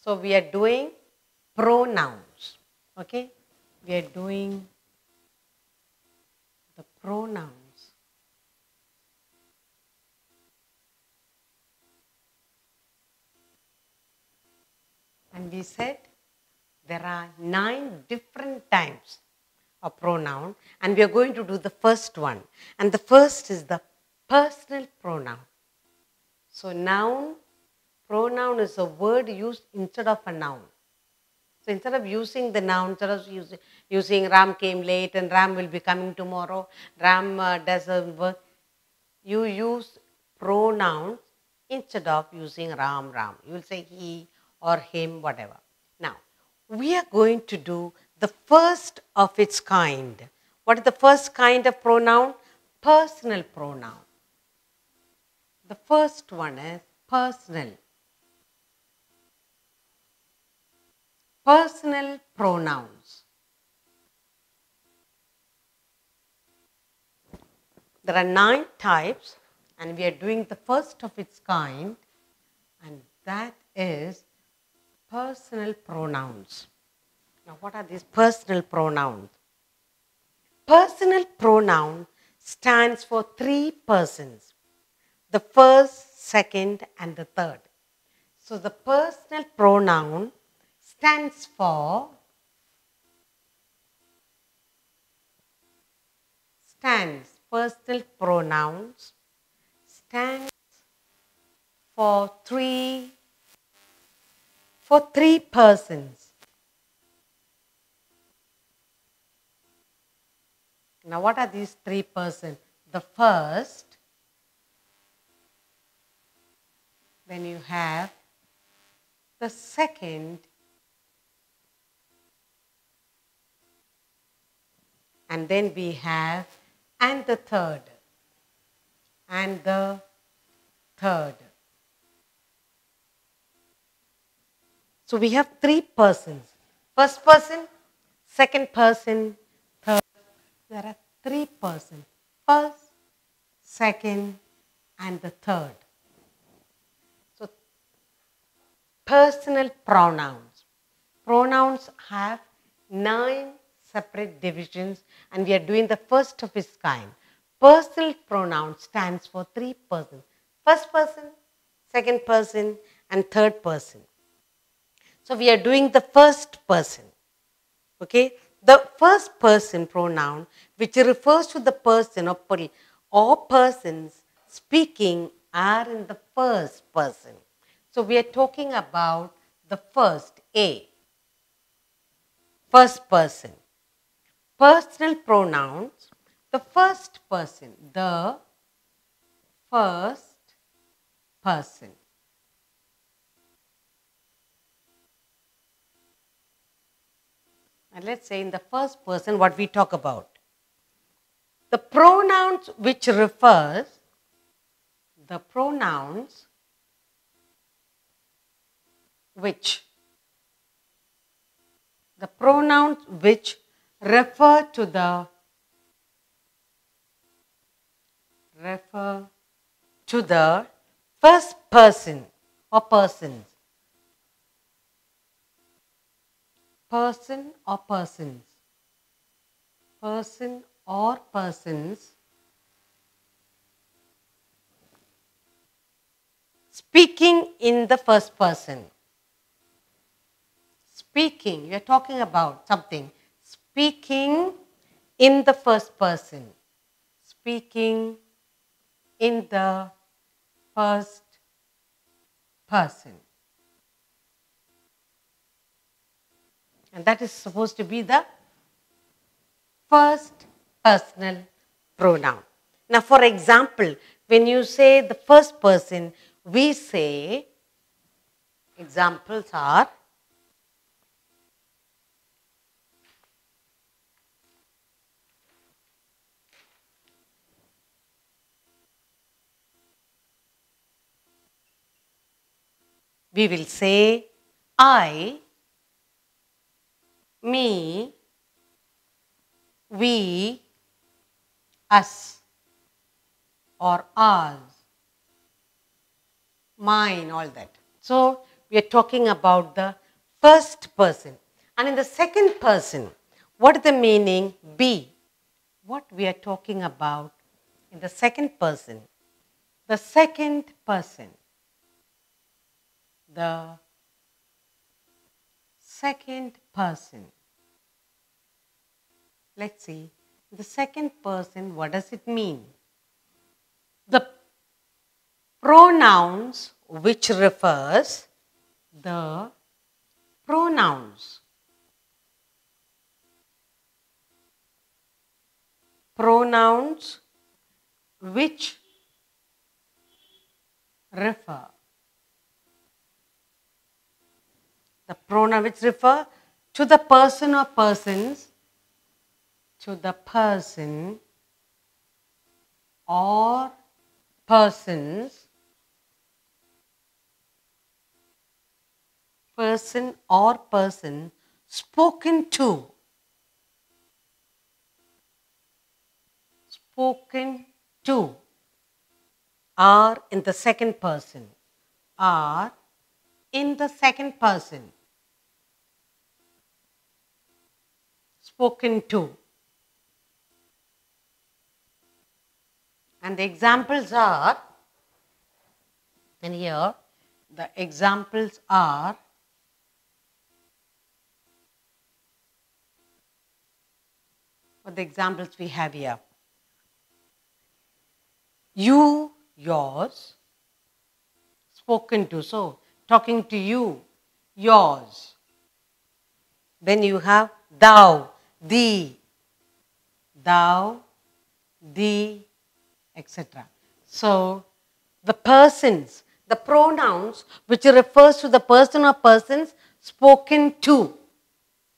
So we are doing pronouns. Okay? We are doing the pronouns. And we said there are 9 different types of pronoun, and we are going to do the first one. And the first is the personal pronoun. So pronoun is a word used instead of a noun. So instead of using the noun, instead of using Ram came late and Ram will be coming tomorrow, Ram doesn't work, you use pronouns instead of using Ram. You will say he or him, whatever. Now, we are going to do the first of its kind. What is the first kind of pronoun? Personal pronoun. The first one is personal. Personal pronouns. There are 9 types, and we are doing the first of its kind, and that is personal pronouns. Now, what are these personal pronouns? Personal pronoun stands for 3 persons, the first, second, and the third. So, the personal pronoun stands for personal pronouns stands for three persons. Now, what are these 3 persons? The first, then you have the second, and then we have and the third. And the third. So we have 3 persons. First person, second person, third. There are 3 persons. First, second, and the third. So personal pronouns. Pronouns have 9 separate divisions, and we are doing the first of its kind. Personal pronoun stands for 3 persons. First person, second person, and third person. So we are doing the first person. Okay? The first person pronoun, which refers to the person or persons speaking, are in the first person. So we are talking about the first, A. First person. Personal pronouns, the first person, the first person. And let's say in the first person what we talk about. The pronouns which refers, the pronouns which refer to the first person or persons. Person or persons. Person or persons speaking in the first person. Speaking, we are talking about something. Speaking in the first person. Speaking in the first person. And that is supposed to be the first personal pronoun. Now, for example, when you say the first person, we say, examples are, we will say I, me, we, us, or ours, mine, all that. So we are talking about the first person. And in the second person, what is the meaning? Be. What we are talking about in the second person. The second person. The second person. Let's see. The second person, what does it mean? The pronouns which refers the pronouns. Pronouns which refer. The pronoun which refer to the person or persons, to the person or persons, person or person spoken to. Spoken to are in the second person. Are in the second person. Spoken to. And the examples are, and here the examples are, what the examples we have here. You, yours, spoken to. So, talking to you, yours. Then you have thou, thee, etc. So, the persons, the pronouns which refers to the person or persons spoken to.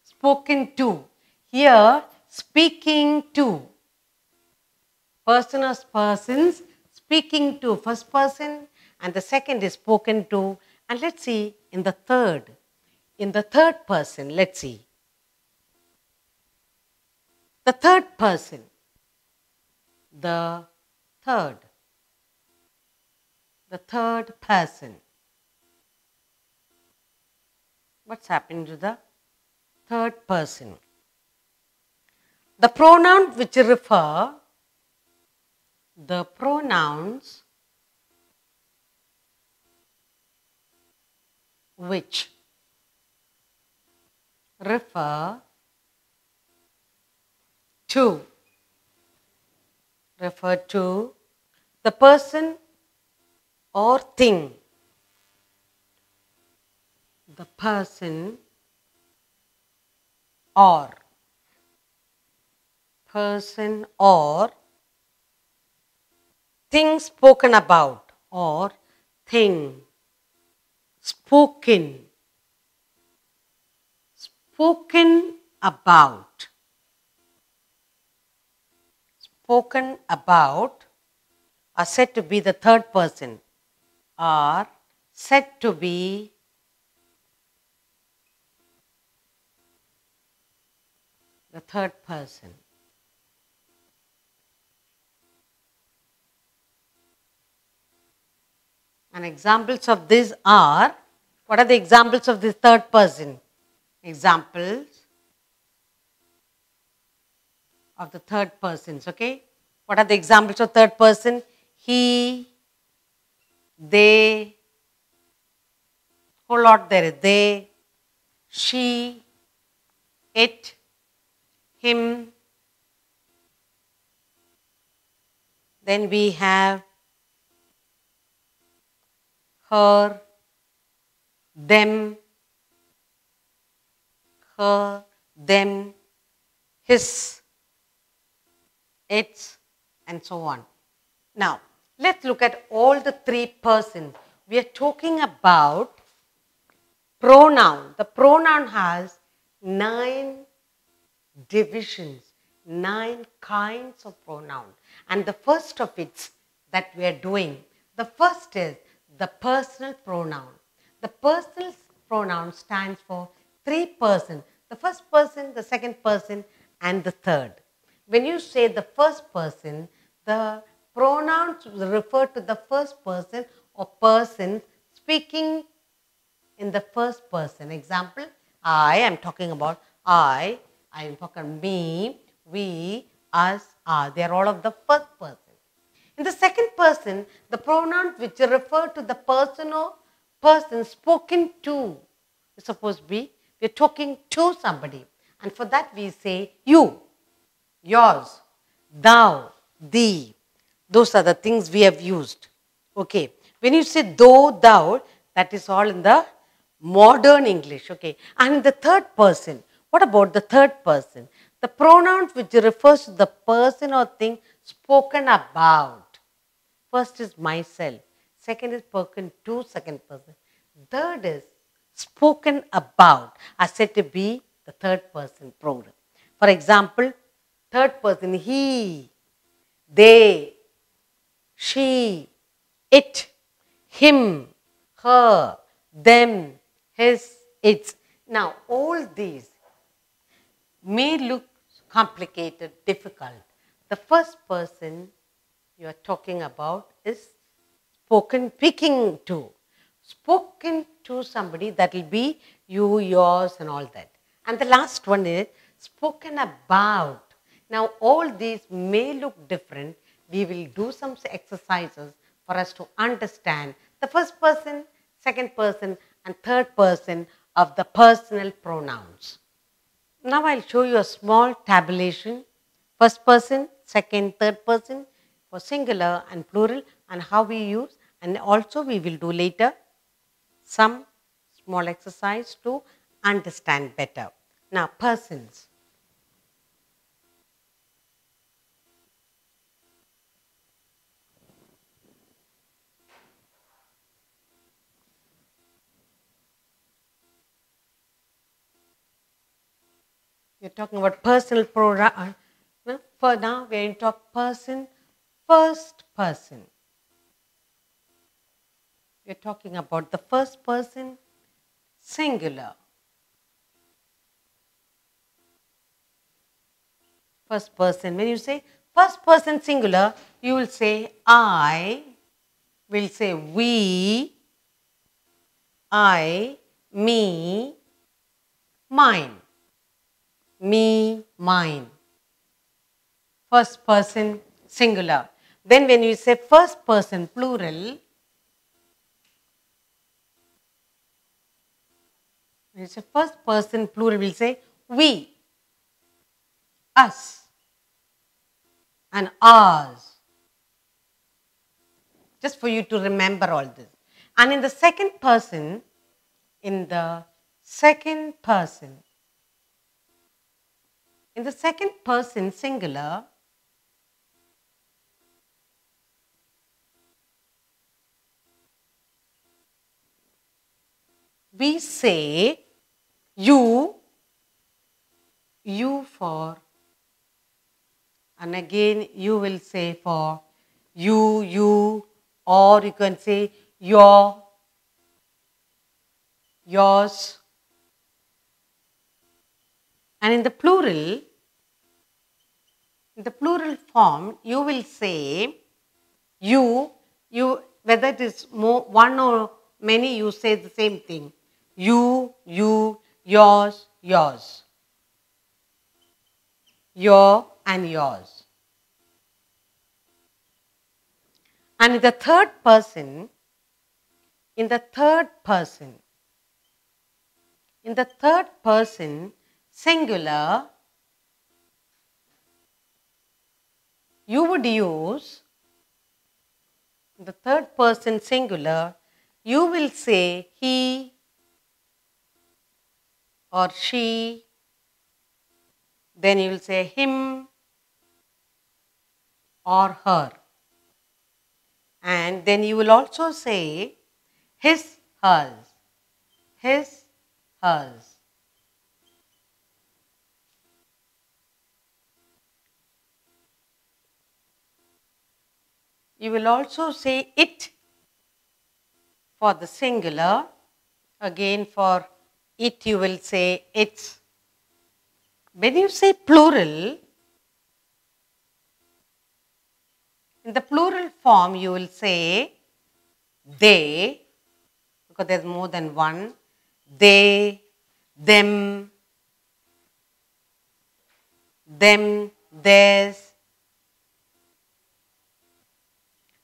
Spoken to. Here, speaking to. Person or persons speaking to, first person, and the second is spoken to. And let's see in the third. In the third person, let's see. The third person. The third person. What's happening to the third person? The pronoun which refer, the pronouns which refer to the person or thing. The person or thing spoken about or thing spoken about. Spoken about are said to be the third person, are said to be the third person. And examples of this are, what are the examples of this third person? Examples of the third persons, okay? What are the examples of third person? He, they, whole lot there is they, she, it, him. Then we have her, them, his, its, and so on. Now, let's look at all the three persons. We are talking about pronoun. The pronoun has 9 divisions, 9 kinds of pronoun. And the first of it that we are doing, the first is the personal pronoun. The personal pronoun stands for 3 persons. The first person, the second person, and the third. When you say the first person, the pronouns refer to the first person or persons speaking in the first person. Example, I am talking about I am talking me, we, us, are. They are all of the first person. In the second person, the pronouns which refer to the person or person spoken to. Suppose we are talking to somebody, and for that we say you, yours, thou, thee. Those are the things we have used. Okay. When you say though, thou, that is all in the modern English. Okay. And in the third person, what about the third person? The pronouns which refers to the person or thing spoken about. First is myself. Second is spoken to, second person. Third is spoken about, are said to be the third person pronoun. For example, third person, he, they, she, it, him, her, them, his, its. Now, all these may look complicated, difficult. The first person you are talking about is speaking to. Spoken to somebody, that will be you, yours, and all that. And the last one is spoken about. Now, all these may look different. We will do some exercises for us to understand the first person, second person, and third person of the personal pronouns. Now, I'll show you a small tabulation. First person, second, third person for singular and plural, and how we use. And also, we will do later some small exercise to understand better. Now, persons. You're talking about personal pronoun. For now, we're going to talk person, first person. We're talking about the first person, singular. First person. When you say first person singular, you will say I, will say we, I, me, mine. Me, mine. First person singular. Then when you say first person plural, when you say first person plural, we'll say we, us, and ours. Just for you to remember all this. And in the second person, singular, we say you for, and again you will say for you, or you can say your, yours. And in the plural form, you will say you, whether it is one or many, you say the same thing. You, yours, yours. Your and yours. And in the third person, singular, you would use, in the third person singular, you will say he or she, then you will say him or her. And then you will also say his, hers, his, hers. You will also say it for the singular. Again, for it, you will say its. When you say plural, in the plural form, you will say they, because there's more than one. they, them, theirs.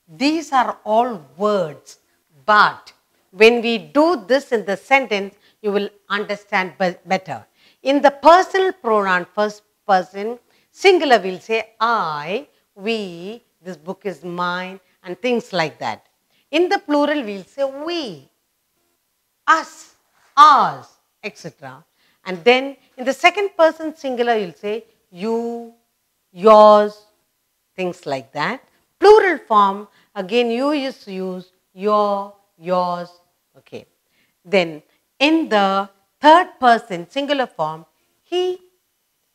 These are all words, but when we do this in the sentence, you will understand better. In the personal pronoun, first person, singular will say I, we, this book is mine, and things like that. In the plural, we'll say we, us, ours, etc. And then in the second person singular, you'll say you, yours, things like that. Plural form, again you used to use your, yours, okay. Then in the third person singular form, he,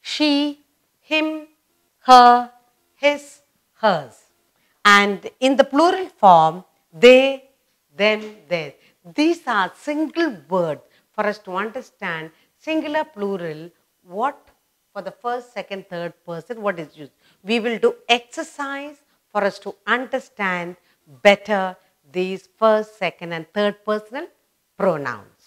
she, him, her, his, hers. And in the plural form, they, them, theirs. These are single words for us to understand singular, plural, what for the first, second, third person, what is used. We will do exercise for us to understand better these first, second, and third personal pronouns.